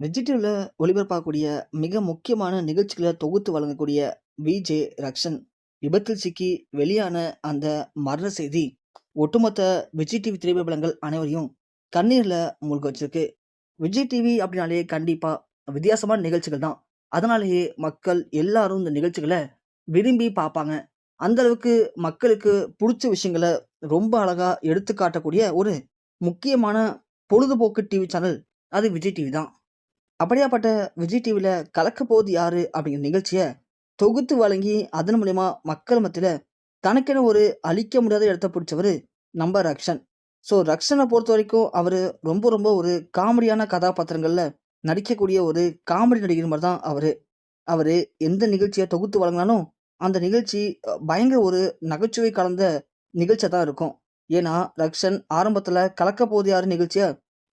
விஜய் டிவில ஒளிபரப்பாகக்கூடிய மிக முக்கியமான நிகழ்ச்சிகள தொகுத்து வழங்கக்கூடிய விஜே ரக்ஷன் விபத்தில் சிக்கி வெளியான அந்த மரண செய்தி, ஒட்டுமொத்த விஜய் டிவி திரைப்பிரபலங்கள் அனைவரையும் கண்ணீர்ல மூழ்க வச்சிருக்கு. விஜய் டிவி அப்படின்னாலே கண்டிப்பா வித்தியாசமான நிகழ்ச்சிகள் தான். அதனாலேயே மக்கள் எல்லாரும் இந்த நிகழ்ச்சிகள விரும்பி பார்ப்பாங்க. அந்த அளவுக்கு மக்களுக்கு புடிச்ச விஷயங்கள ரொம்ப அழகா எடுத்து காட்டக்கூடிய ஒரு முக்கியமான பொழுதுபோக்கு டிவி சேனல் அது விஜய் டிவி தான். அப்படியாப்பட்ட விஜய் டிவில கலக்கப்போவது யாரு அப்படிங்கிற நிகழ்ச்சிய தொகுத்து வழங்கி, அதன் மூலியமா மக்கள் மத்தியில தனக்கென ஒரு அழிக்க முடியாத இடத்த பிடிச்சவரு நம்ம ரக்ஷன். ஸோ ரக்ஷன பொறுத்தவரைக்கும் அவரு ரொம்ப ரொம்ப ஒரு காமெடியான கதாபாத்திரங்கள்ல நடிக்கக்கூடிய ஒரு காமெடி நடிகர் மாரி தான் அவரு. அவரு எந்த நிகழ்ச்சிய தொகுத்து வழங்குனாலும், அந்த நிகழ்ச்சி பயங்கர ஒரு நகைச்சுவை கலந்த நிகழ்ச்சியா தான் இருக்கும். ஏன்னா, ரக்ஷன் ஆரம்பத்துல கலக்கப்போவது யாரு நிகழ்ச்சிய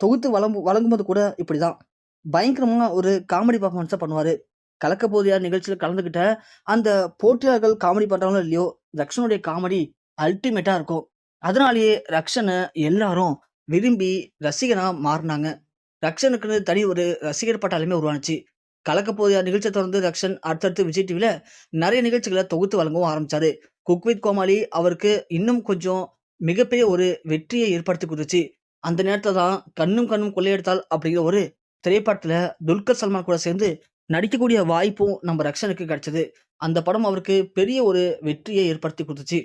தொகுத்து வழங்கும்போது கூட இப்படிதான். பயங்கரமா ஒரு காமெடி பெர்ஃபார்மன்ஸா பண்ணுவாரு. கலக்கப்போவது யார் நிகழ்ச்சியில கலந்துக்கிட்ட அந்த போட்டியாளர்கள் காமெடி பண்றாங்களோ இல்லையோ, ரக்ஷனுடைய காமெடி அல்டிமேட்டா இருக்கும். அதனாலேயே ரக்ஷன எல்லாரும் விரும்பி ரசிகனா மாறுனாங்க. ரக்ஷனுக்குன்னு தனி ஒரு ரசிகர் பட்டாளமே உருவானுச்சு. கலக்கப்போவது யார் நிகழ்ச்சிய தொடர்ந்து ரக்ஷன் அடுத்தடுத்து விஜய் டிவில நெறைய நிகழ்ச்சிகள தொகுத்து வழங்கவும் ஆரம்பிச்சாரு. குக் வித் கோமாளி அவருக்கு இன்னும் கொஞ்சம் மிகப்பெரிய ஒரு வெற்றியை ஏற்படுத்தி குடுத்துச்சு. அந்த நேரத்துல தான் கண்ணும் கண்ணும் கொள்ளையடித்தால் அப்படிங்கிற ஒரு திரைப்படத்துல துல்கர் சல்மான் கூட சேர்ந்து நடிக்கக்கூடிய வாய்ப்பும் நம்ம ரக்ஷனுக்கு கிடைச்சது. அந்த படம் அவருக்கு பெரிய ஒரு வெற்றியை ஏற்படுத்தி குடுத்துச்சு.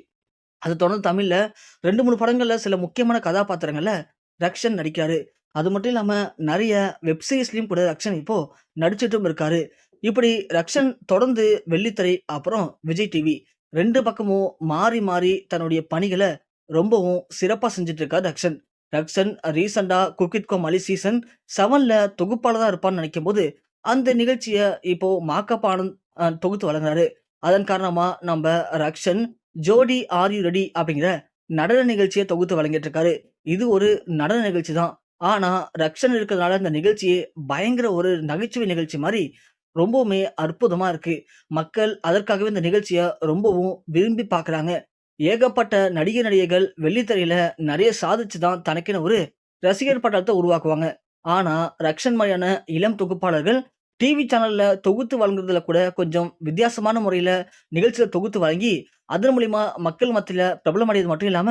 அத தொடர்ந்து தமிழ்ல 2, 3 படங்கள்ல சில முக்கியமான கதாபாத்திரங்கள்ல ரக்ஷன் நடிக்கிறாரு. அது மட்டும் இல்லாம நெறைய வெப் சீரிஸ்லயும் கூட ரக்ஷன் இப்போ நடிச்சிட்டும் இருக்காரு. இப்படி ரக்ஷன் தொடர்ந்து வெள்ளித்திரை, அப்புறம் விஜய் டிவி 2 பக்கமும் மாறி மாறி தன்னுடைய பணிகள ரொம்பவும் சிறப்பா செஞ்சுட்டு இருக்காரு ரக்ஷன். ரக்ஷன் ரீசென்ட்டா குக் வித் கோமாளி சீசன் 7ல தொகுப்பாளரா இருப்பான்னு நெனைக்கும்போது, அந்த நிகழ்ச்சிய இப்போ மாக்கப் ஆனந்த் தொகுத்து வழங்குறாரு. அதன் காரணமா நம்ப ரக்ஷன் ஜோடி ஆர் யூ ரெடி அப்படிங்கிற நடன நிகழ்ச்சிய தொகுத்து வழங்கிட்டு இருக்காரு. இது ஒரு நடன நிகழ்ச்சி தான். ஆனா, ரக்ஷன் இருக்கிறதுனால இந்த நிகழ்ச்சியே பயங்கர ஒரு நகைச்சுவை நிகழ்ச்சி மாரி ரொம்பவுமே அற்புதமா இருக்கு. மக்கள் அதற்காகவே இந்த நிகழ்ச்சிய ரொம்பவும் விரும்பி பார்க்குறாங்க. ஏகப்பட்ட நடிகர், நடிகைகள் வெள்ளித்திரையில நெறைய சாதிச்சு தான் தனக்கென ஒரு ரசிகர் பட்டாளத்த உருவாக்குவாங்க. ஆனா, ரக்ஷன் மாரியான இளம் தொகுப்பாளர்கள் டிவி சேனல்ல தொகுத்து வழங்குறதுல கூட கொஞ்சம் வித்தியாசமான முறையில நிகழ்ச்சிகள தொகுத்து வழங்கி, அதன் மூலியமா மக்கள் மத்தியில பிரபலமடையது மட்டும் இல்லாம,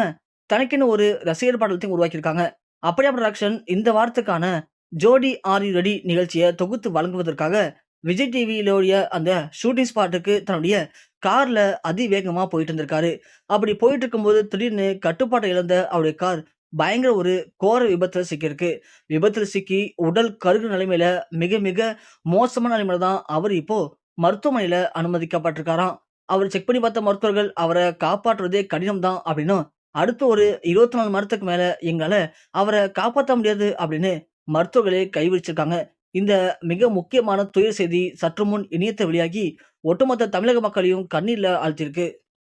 தனக்கென ஒரு ரசிகர் பட்டாளத்தையும் உருவாக்கியிருக்காங்க. அப்படியாப்பட்ட ரக்ஷன் இந்த வாரத்துக்கான ஜோடி ஆர் யூ ரெடி நிகழ்ச்சிய தொகுத்து வழங்குவதற்காக விஜய் டிவியிலோடைய அந்த ஷூட்டிங் ஸ்பாட்டுக்கு தன்னுடைய கார்ல அதிவேகமா போயிட்டு இருந்திருக்காரு. அப்படி போயிட்டு இருக்கும்போது திடீர்னு கட்டுப்பாட்ட இழந்த அவருடைய கார் பயங்கர ஒரு கோர விபத்துல சிக்கியிருக்கு. விபத்துல சிக்கி உடல் கருகுன நிலைமையில மிக மிக மோசமான நிலைமையில தான் அவர் இப்போ மருத்துவமனையில அனுமதிக்கப்பட்டிருக்காராம். அவர் செக் பண்ணி பார்த்த மருத்துவர்கள் அவர காப்பாற்றுவதே கடினம் தான் அப்படின்னும், அடுத்த ஒரு 24 மணி நேரத்துக்கு மேல எங்களால அவர காப்பாத்த முடியாது அப்படின்னு மருத்துவர்களே கைவிரிச்சிருக்காங்க. இந்த மிக முக்கியமான துயர் செய்தி சற்று முன் இணையத்த வெளியாகி ஒட்டுமொத்த தமிழக மக்களையும் கண்ணீர்ல ஆழ்த்தியிருக்கு.